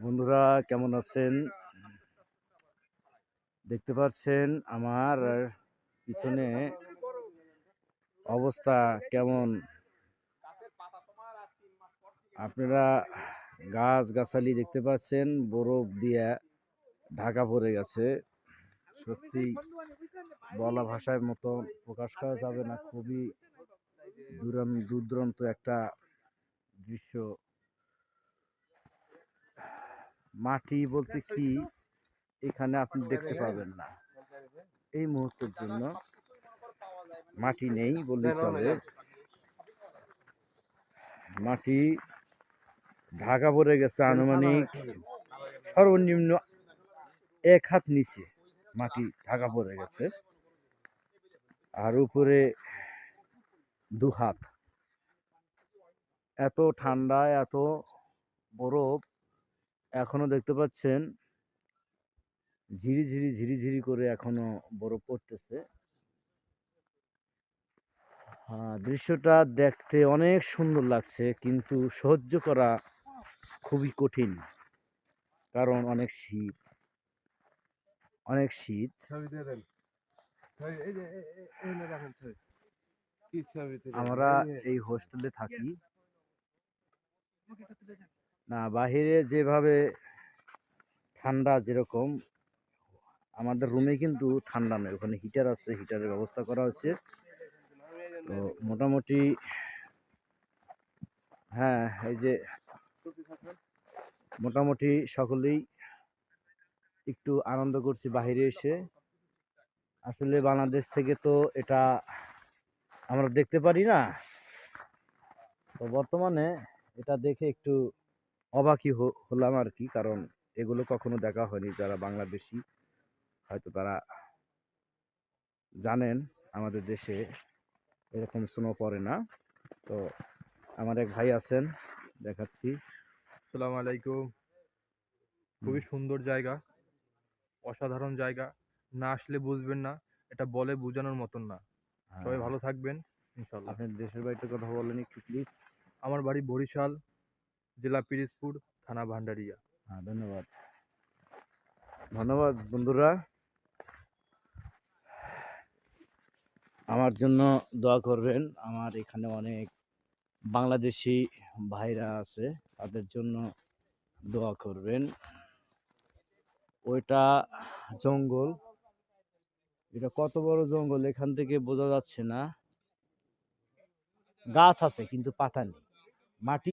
বন্ধুরা কেমন আছেন? দেখতে পাচ্ছেন আমার পিছনে অবস্থা কেমন। আপনারা গাছগাছালি দেখতে পাচ্ছেন, বরফ দিয়ে ঢাকা পড়ে গেছে। সত্যি বলা ভাষার মতো প্রকাশ করা যাবে না। খুবই দুর্দান্ত একটা দৃশ্য। মাটি বলতে কি এখানে আপনি দেখতে পাবেন না। এই মুহূর্তের জন্য মাটি নেই বললেই চলে। মাটি ঢাকা পড়ে গেছে আনুমানিক সর্বনিম্ন 1 হাত নিচে মাটি ঢাকা পড়ে গেছে, আর উপরে 2 হাত। এত ঠান্ডা, এত বরফ। এখনো দেখতে পাচ্ছেন ঝিরি ঝিরি করে এখনো বরফ পড়তেছে। দৃশ্যটা দেখতে অনেক সুন্দর লাগছে, কিন্তু সহ্য করা খুবই কঠিন, কারণ অনেক শীত। আমরা এই হোস্টেলে থাকি না, বাহিরে যেভাবে ঠান্ডা যেরকম, আমাদের রুমে কিন্তু ঠান্ডা নেই, ওখানে হিটার আছে, হিটারের ব্যবস্থা করা হচ্ছে। তো মোটামুটি হ্যাঁ, এই যে মোটামুটি সকলেই একটু আনন্দ করছি বাহিরে এসে। আসলে বাংলাদেশ থেকে তো এটা আমরা দেখতে পারি না, তো বর্তমানে এটা দেখে একটু অবাকই হলাম আর কি, কারণ এগুলো কখনো দেখা হয়নি। যারা বাংলাদেশি হয়তো তারা জানেন আমাদের দেশে এরকম স্নো পড়ে না। তো আমার এক ভাই আছেন, দেখাচ্ছি। আসসালামু আলাইকুম। খুবই সুন্দর জায়গা, অসাধারণ জায়গা। না আসলে বুঝবেন না, এটা বলে বোঝানোর মতন না। সবাই হ্যাঁ, ভালো থাকবেন ইনশাল্লাহ। আপনার দেশের বাড়িতে কথা বলেন একটু প্লিজ। আমার বাড়ি বরিশাল, জেলা পিরিজপুর, থানা ভান্ডারিয়া। হ্যাঁ, ধন্যবাদ। ধন্যবাদ বন্ধুরা, আমার জন্য দোয়া করবেন। আমার এখানে অনেক বাংলাদেশি ভাইরা আছে, তাদের জন্য দোয়া করবেন। ওইটা জঙ্গল, এটা কত বড় জঙ্গল এখান থেকে বোঝা যাচ্ছে না। গাছ আছে কিন্তু পাতা নেই, মাটি